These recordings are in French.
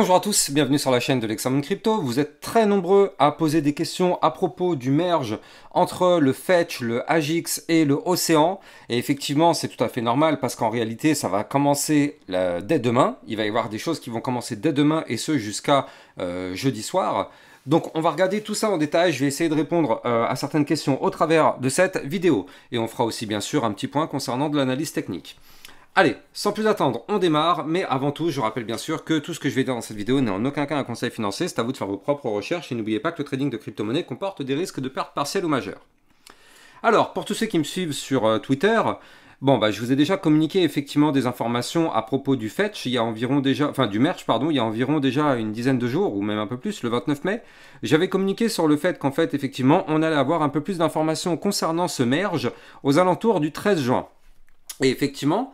Bonjour à tous, bienvenue sur la chaîne de l'Examen Crypto. Vous êtes très nombreux à poser des questions à propos du merge entre le Fetch, le Agix et le Océan. Et effectivement, c'est tout à fait normal parce qu'en réalité, ça va commencer dès demain. Il va y avoir des choses qui vont commencer dès demain et ce jusqu'à jeudi soir. Donc on va regarder tout ça en détail, je vais essayer de répondre à certaines questions au travers de cette vidéo. Et on fera aussi bien sûr un petit point concernant de l'analyse technique. Allez, sans plus attendre, on démarre, mais avant tout, je rappelle bien sûr que tout ce que je vais dire dans cette vidéo n'est en aucun cas un conseil financier, c'est à vous de faire vos propres recherches, et n'oubliez pas que le trading de crypto-monnaie comporte des risques de perte partielle ou majeure. Alors, pour tous ceux qui me suivent sur Twitter, je vous ai déjà communiqué effectivement des informations à propos du Fetch, il y a environ déjà, enfin du merge, pardon, il y a environ déjà une dizaine de jours, ou même un peu plus, le 29 mai, j'avais communiqué sur le fait qu'en fait, effectivement, on allait avoir un peu plus d'informations concernant ce merge aux alentours du 13 juin. Et effectivement,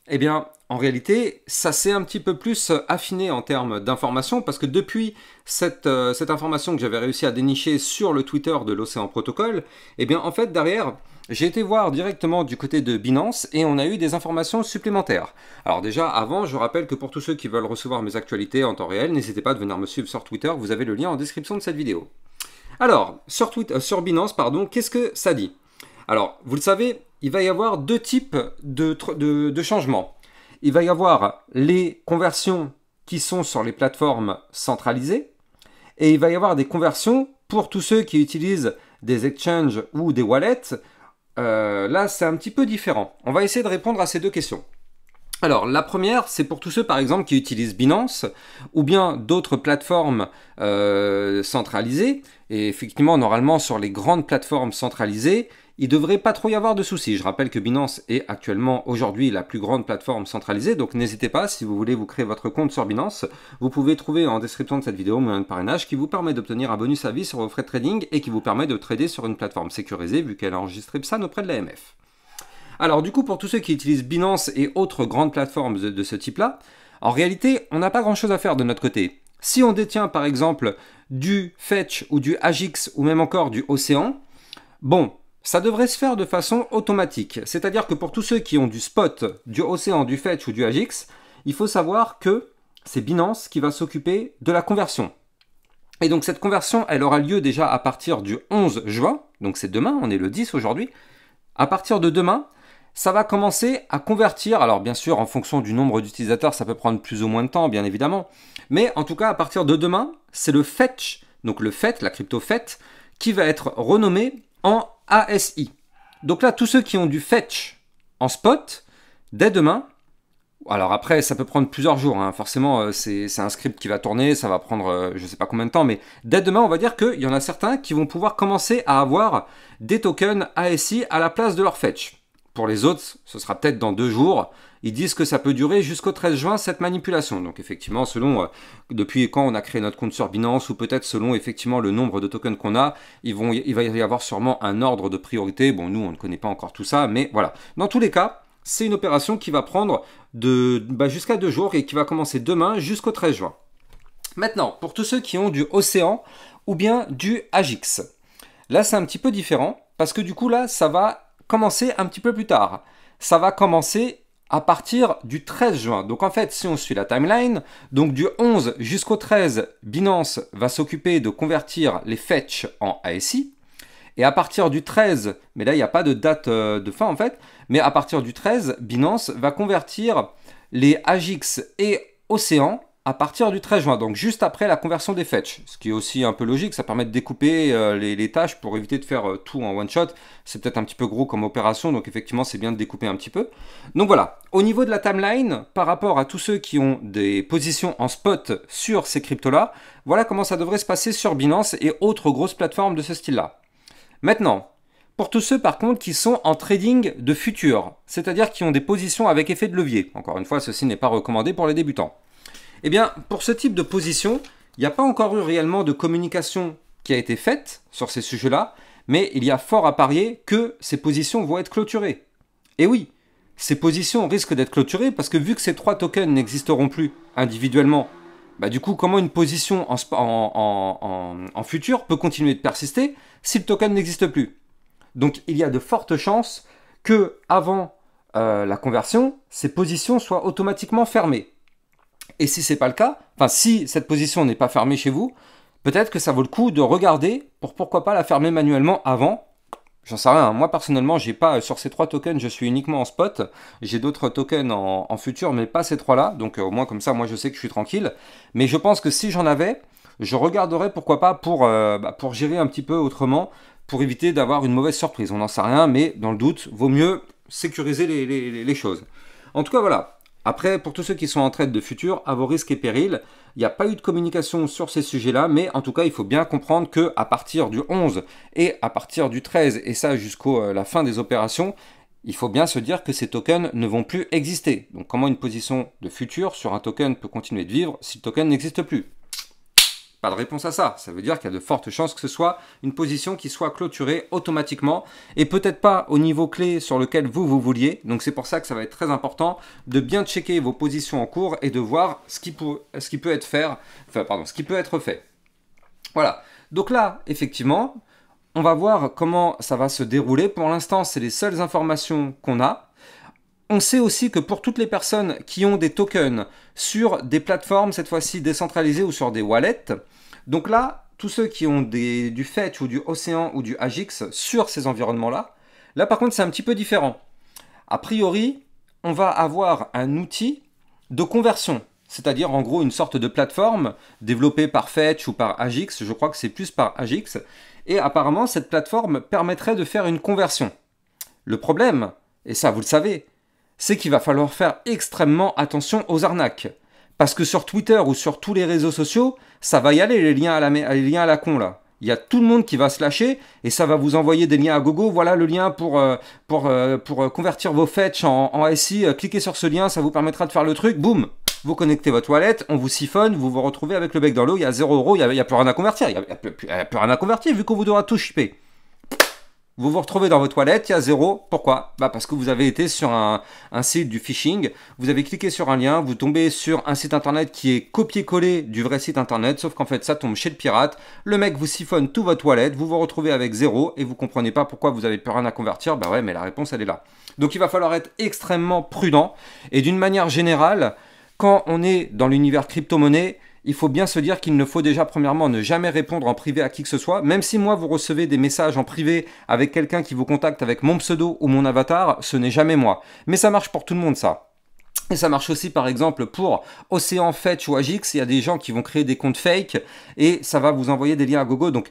eh bien, en réalité, ça s'est un petit peu plus affiné en termes d'information parce que depuis cette information que j'avais réussi à dénicher sur le Twitter de l'Océan Protocol, eh bien, en fait, derrière, j'ai été voir directement du côté de Binance et on a eu des informations supplémentaires. Alors déjà, avant, je rappelle que pour tous ceux qui veulent recevoir mes actualités en temps réel, n'hésitez pas à venir me suivre sur Twitter, vous avez le lien en description de cette vidéo. Alors, sur Binance, qu'est-ce que ça dit ? Alors, vous le savez, il va y avoir deux types de changements. Il va y avoir les conversions qui sont sur les plateformes centralisées et il va y avoir des conversions pour tous ceux qui utilisent des exchanges ou des wallets. Là, c'est un petit peu différent. On va essayer de répondre à ces deux questions. Alors, la première, c'est pour tous ceux, par exemple, qui utilisent Binance ou bien d'autres plateformes centralisées. Et effectivement, normalement, sur les grandes plateformes centralisées, il ne devrait pas trop y avoir de soucis. Je rappelle que Binance est actuellement, aujourd'hui, la plus grande plateforme centralisée. Donc, n'hésitez pas, si vous voulez vous créer votre compte sur Binance, vous pouvez trouver en description de cette vidéo un moyen de parrainage qui vous permet d'obtenir un bonus à vie sur vos frais de trading et qui vous permet de trader sur une plateforme sécurisée vu qu'elle a enregistré PSAN auprès de l'AMF. Alors du coup, pour tous ceux qui utilisent Binance et autres grandes plateformes de ce type-là, en réalité, on n'a pas grand-chose à faire de notre côté. Si on détient par exemple du Fetch ou du Agix ou même encore du Océan, ça devrait se faire de façon automatique. C'est-à-dire que pour tous ceux qui ont du spot, du Océan, du Fetch ou du Agix, il faut savoir que c'est Binance qui va s'occuper de la conversion. Et donc cette conversion, elle aura lieu déjà à partir du 11 juin, donc c'est demain, on est le 10 aujourd'hui. À partir de demain, ça va commencer à convertir, alors bien sûr en fonction du nombre d'utilisateurs, ça peut prendre plus ou moins de temps bien évidemment, mais en tout cas à partir de demain, c'est le Fetch, donc le FET, la crypto FET, qui va être renommé en ASI. Donc là, tous ceux qui ont du Fetch en spot, dès demain, alors après ça peut prendre plusieurs jours, forcément c'est un script qui va tourner, ça va prendre je ne sais pas combien de temps, mais dès demain on va dire qu'il y en a certains qui vont pouvoir commencer à avoir des tokens ASI à la place de leur Fetch. Pour les autres, ce sera peut-être dans 2 jours. Ils disent que ça peut durer jusqu'au 13 juin, cette manipulation. Donc effectivement, selon depuis quand on a créé notre compte sur Binance, ou peut-être selon effectivement le nombre de tokens qu'on a, il va y avoir sûrement un ordre de priorité. Bon, nous, on ne connaît pas encore tout ça, mais voilà. Dans tous les cas, c'est une opération qui va prendre jusqu'à 2 jours et qui va commencer demain jusqu'au 13 juin. Maintenant, pour tous ceux qui ont du Océan ou bien du Agix, là, c'est un petit peu différent parce que du coup, là, ça va commencer un petit peu plus tard. Ça va commencer à partir du 13 juin. Donc en fait, si on suit la timeline, donc du 11 jusqu'au 13, Binance va s'occuper de convertir les Fetch en ASI. Et à partir du 13, mais là il n'y a pas de date de fin en fait, mais à partir du 13, Binance va convertir les Agix et Océan à partir du 13 juin, donc juste après la conversion des Fetch. Ce qui est aussi un peu logique, ça permet de découper les tâches pour éviter de faire tout en one shot. C'est peut-être un petit peu gros comme opération, donc effectivement c'est bien de découper un petit peu. Donc voilà, au niveau de la timeline, par rapport à tous ceux qui ont des positions en spot sur ces cryptos-là, voilà comment ça devrait se passer sur Binance et autres grosses plateformes de ce style-là. Maintenant, pour tous ceux par contre qui sont en trading de futur, c'est-à-dire qui ont des positions avec effet de levier, encore une fois ceci n'est pas recommandé pour les débutants. Eh bien, pour ce type de position, il n'y a pas encore eu réellement de communication qui a été faite sur ces sujets-là, mais il y a fort à parier que ces positions vont être clôturées. Et oui, ces positions risquent d'être clôturées parce que vu que ces 3 tokens n'existeront plus individuellement, du coup, comment une position en futur peut continuer de persister si le token n'existe plus? Donc, il y a de fortes chances que, avant la conversion, ces positions soient automatiquement fermées. Et si c'est pas le cas, enfin si cette position n'est pas fermée chez vous, peut-être que ça vaut le coup de regarder pour pourquoi pas la fermer manuellement avant. J'en sais rien, hein. Moi personnellement, j'ai pas sur ces trois tokens, je suis uniquement en spot. J'ai d'autres tokens en futur, mais pas ces trois-là. Donc au moins comme ça, moi je sais que je suis tranquille. Mais je pense que si j'en avais, je regarderais pourquoi pas pour gérer un petit peu autrement, pour éviter d'avoir une mauvaise surprise. On n'en sait rien, mais dans le doute, vaut mieux sécuriser les choses. En tout cas, voilà. Après, pour tous ceux qui sont en trade de futur, à vos risques et périls, il n'y a pas eu de communication sur ces sujets-là, mais en tout cas, il faut bien comprendre que à partir du 11 et à partir du 13, et ça jusqu'à la fin des opérations, il faut bien se dire que ces tokens ne vont plus exister. Donc comment une position de futur sur un token peut continuer de vivre si le token n'existe plus? Pas de réponse à ça. Ça veut dire qu'il y a de fortes chances que ce soit une position qui soit clôturée automatiquement et peut-être pas au niveau clé sur lequel vous vouliez. Donc c'est pour ça que ça va être très important de bien checker vos positions en cours et de voir ce qui peut être fait. Voilà. Donc là, effectivement, on va voir comment ça va se dérouler. Pour l'instant, c'est les seules informations qu'on a. On sait aussi que pour toutes les personnes qui ont des tokens sur des plateformes, cette fois-ci décentralisées ou sur des wallets, donc là, tous ceux qui ont du Fetch ou du Océan ou du Agix sur ces environnements-là, là par contre c'est un petit peu différent. A priori, on va avoir un outil de conversion, c'est-à-dire en gros une sorte de plateforme développée par Fetch ou par Agix, je crois que c'est plus par Agix, et apparemment cette plateforme permettrait de faire une conversion. Le problème, et ça vous le savez, c'est qu'il va falloir faire extrêmement attention aux arnaques. Parce que sur Twitter ou sur tous les réseaux sociaux, ça va y aller les liens à la con là. Il y a tout le monde qui va se lâcher et ça va vous envoyer des liens à gogo. Voilà le lien pour convertir vos fetch en SI. Cliquez sur ce lien, ça vous permettra de faire le truc. Boum, vous connectez votre wallet, on vous siphonne, vous vous retrouvez avec le bec dans l'eau. Il y a 0 €, il n'y a plus rien à convertir. Il n'y a plus rien à convertir vu qu'on vous devra tout shipper. Vous vous retrouvez dans votre toilette, il y a 0. Pourquoi? Parce que vous avez été sur un site du phishing, vous avez cliqué sur un lien, vous tombez sur un site internet qui est copié-collé du vrai site internet, sauf qu'en fait ça tombe chez le pirate, le mec vous siphonne tout votre toilette, vous vous retrouvez avec 0 et vous comprenez pas pourquoi vous avez plus rien à convertir. Bah ouais, mais la réponse elle est là. Donc il va falloir être extrêmement prudent et d'une manière générale, quand on est dans l'univers crypto-monnaie, il faut bien se dire qu'il ne faut déjà premièrement ne jamais répondre en privé à qui que ce soit. Même si moi vous recevez des messages en privé avec quelqu'un qui vous contacte avec mon pseudo ou mon avatar, ce n'est jamais moi. Mais ça marche pour tout le monde ça. Et ça marche aussi par exemple pour Océan, Fetch ou Agix, il y a des gens qui vont créer des comptes fake et ça va vous envoyer des liens à gogo. Donc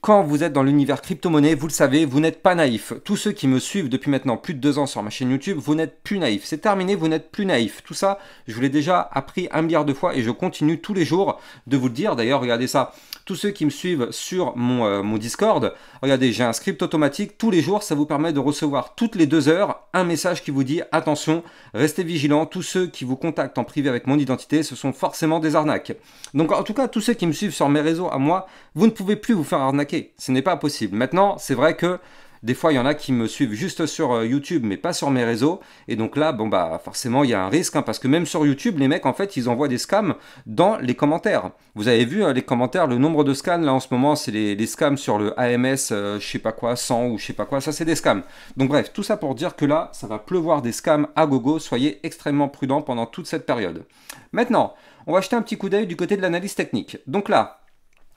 quand vous êtes dans l'univers crypto-monnaie, vous le savez, vous n'êtes pas naïf. Tous ceux qui me suivent depuis maintenant plus de 2 ans sur ma chaîne YouTube, vous n'êtes plus naïf. C'est terminé, vous n'êtes plus naïf. Tout ça, je vous l'ai déjà appris 1 milliard de fois et je continue tous les jours de vous le dire. D'ailleurs, regardez ça. Tous ceux qui me suivent sur mon Discord, regardez, j'ai un script automatique. Tous les jours, ça vous permet de recevoir toutes les 2 heures un message qui vous dit « Attention, restez vigilants, tous ceux qui vous contactent en privé avec mon identité, ce sont forcément des arnaques. » Donc en tout cas, tous ceux qui me suivent sur mes réseaux à moi, vous ne pouvez plus vous faire arnaquer. Ce n'est pas possible. Maintenant, c'est vrai que des fois, il y en a qui me suivent juste sur YouTube, mais pas sur mes réseaux. Et donc là, bon bah forcément, il y a un risque, hein, parce que même sur YouTube, les mecs, en fait, ils envoient des scams dans les commentaires. Vous avez vu les commentaires, le nombre de scams, là, en ce moment, c'est les scams sur le AMS, je sais pas quoi, 100 ou je sais pas quoi, ça, c'est des scams. Donc bref, tout ça pour dire que là, ça va pleuvoir des scams à gogo. Soyez extrêmement prudents pendant toute cette période. Maintenant, on va jeter un petit coup d'œil du côté de l'analyse technique. Donc là,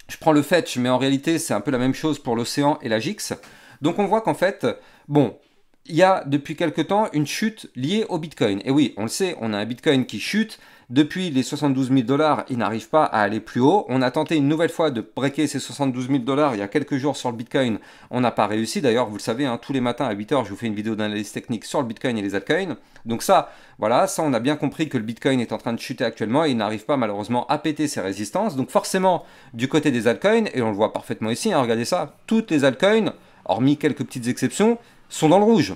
je prends le Fetch, mais en réalité, c'est un peu la même chose pour l'Océan et l'Agix. Donc on voit qu'en fait, bon, il y a depuis quelque temps une chute liée au Bitcoin. Et oui, on le sait, on a un Bitcoin qui chute. Depuis les 72 000 $, il n'arrive pas à aller plus haut. On a tenté une nouvelle fois de breaker ces 72 000 $ il y a quelques jours sur le Bitcoin. On n'a pas réussi. D'ailleurs, vous le savez, hein, tous les matins à 8 h, je vous fais une vidéo d'analyse technique sur le Bitcoin et les altcoins. Donc ça, voilà, ça on a bien compris que le Bitcoin est en train de chuter actuellement et il n'arrive pas malheureusement à péter ses résistances. Donc forcément, du côté des altcoins, et on le voit parfaitement ici, hein, regardez ça, toutes les altcoins, hormis quelques petites exceptions, sont dans le rouge.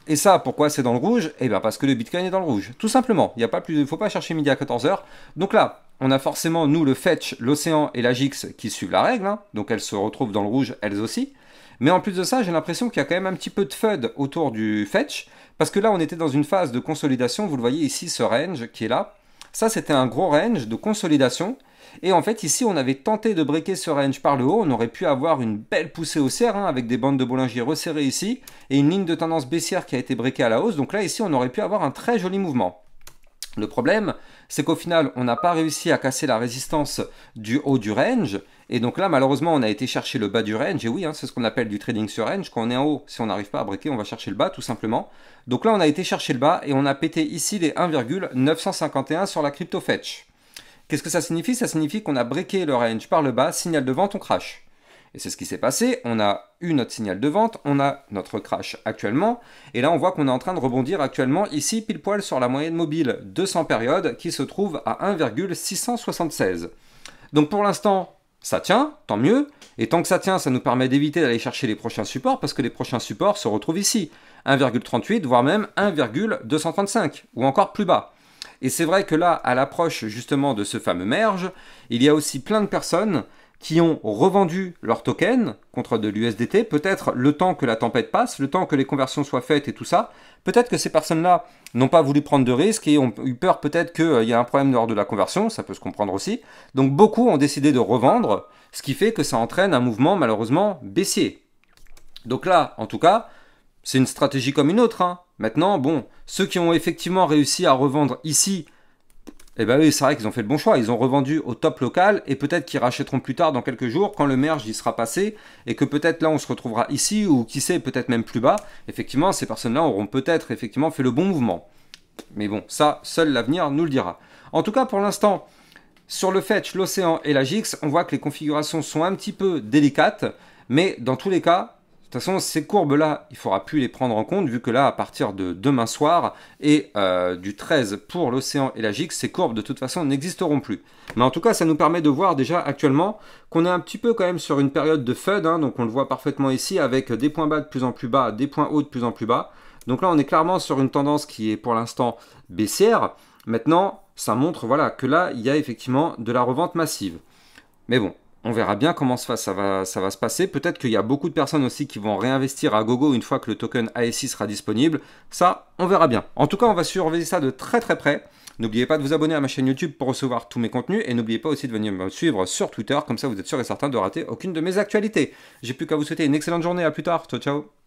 Et ça, pourquoi c'est dans le rouge? Eh bien parce que le Bitcoin est dans le rouge. Tout simplement. Il ne faut pas chercher midi à 14 h. Donc là, on a forcément, nous, le Fetch, l'Océan et l'Agix qui suivent la règle. Hein. Donc elles se retrouvent dans le rouge, elles aussi. Mais en plus de ça, j'ai l'impression qu'il y a quand même un petit peu de FUD autour du Fetch. Parce que là, on était dans une phase de consolidation. Vous le voyez ici, ce range qui est là. Ça, c'était un gros range de consolidation. Et en fait, ici, on avait tenté de breaker ce range par le haut. On aurait pu avoir une belle poussée haussière, hein, avec des bandes de Bollinger resserrées ici, et une ligne de tendance baissière qui a été breakée à la hausse. Donc là, ici, on aurait pu avoir un très joli mouvement. Le problème, c'est qu'au final, on n'a pas réussi à casser la résistance du haut du range. Et donc là, malheureusement, on a été chercher le bas du range. Et oui, hein, c'est ce qu'on appelle du trading sur range. Quand on est en haut, si on n'arrive pas à breaker, on va chercher le bas, tout simplement. Donc là, on a été chercher le bas et on a pété ici les 1,951 sur la crypto fetch. Qu'est-ce que ça signifie? Ça signifie qu'on a breaké le range par le bas, signal de vente, on crash. Et c'est ce qui s'est passé, on a eu notre signal de vente, on a notre crash actuellement, et là on voit qu'on est en train de rebondir actuellement ici pile poil sur la moyenne mobile 200 périodes qui se trouve à 1,676. Donc pour l'instant, ça tient, tant mieux, et tant que ça tient, ça nous permet d'éviter d'aller chercher les prochains supports, parce que les prochains supports se retrouvent ici, 1,38, voire même 1,235, ou encore plus bas. Et c'est vrai que là, à l'approche justement de ce fameux merge, il y a aussi plein de personnes qui ont revendu leurs tokens contre de l'USDT, peut-être le temps que la tempête passe, le temps que les conversions soient faites et tout ça. Peut-être que ces personnes-là n'ont pas voulu prendre de risques et ont eu peur peut-être qu'il y a un problème lors de la conversion, ça peut se comprendre aussi. Donc beaucoup ont décidé de revendre, ce qui fait que ça entraîne un mouvement malheureusement baissier. Donc là, en tout cas, c'est une stratégie comme une autre, hein. Maintenant, bon, ceux qui ont effectivement réussi à revendre ici, eh bien oui, c'est vrai qu'ils ont fait le bon choix. Ils ont revendu au top local et peut-être qu'ils rachèteront plus tard dans quelques jours quand le merge y sera passé et que peut-être là on se retrouvera ici ou qui sait peut-être même plus bas. Effectivement, ces personnes-là auront peut-être effectivement fait le bon mouvement. Mais bon, ça, seul l'avenir nous le dira. En tout cas, pour l'instant, sur le Fetch, l'Océan et la JIX, on voit que les configurations sont un petit peu délicates, mais dans tous les cas, de toute façon, ces courbes-là, il ne faudra plus les prendre en compte, vu que là, à partir de demain soir et du 13 pour l'Océan et la JIX, ces courbes, de toute façon, n'existeront plus. Mais en tout cas, ça nous permet de voir déjà actuellement qu'on est un petit peu quand même sur une période de FUD, hein, donc on le voit parfaitement ici, avec des points bas de plus en plus bas, des points hauts de plus en plus bas. Donc là, on est clairement sur une tendance qui est pour l'instant baissière. Maintenant, ça montre voilà, que là, il y a effectivement de la revente massive. Mais bon, on verra bien comment ça va se passer. Peut-être qu'il y a beaucoup de personnes aussi qui vont réinvestir à gogo une fois que le token ASI sera disponible. Ça, on verra bien. En tout cas, on va surveiller ça de très très près. N'oubliez pas de vous abonner à ma chaîne YouTube pour recevoir tous mes contenus. Et n'oubliez pas aussi de venir me suivre sur Twitter. Comme ça, vous êtes sûr et certain de rater aucune de mes actualités. J'ai plus qu'à vous souhaiter une excellente journée. À plus tard. Ciao, ciao.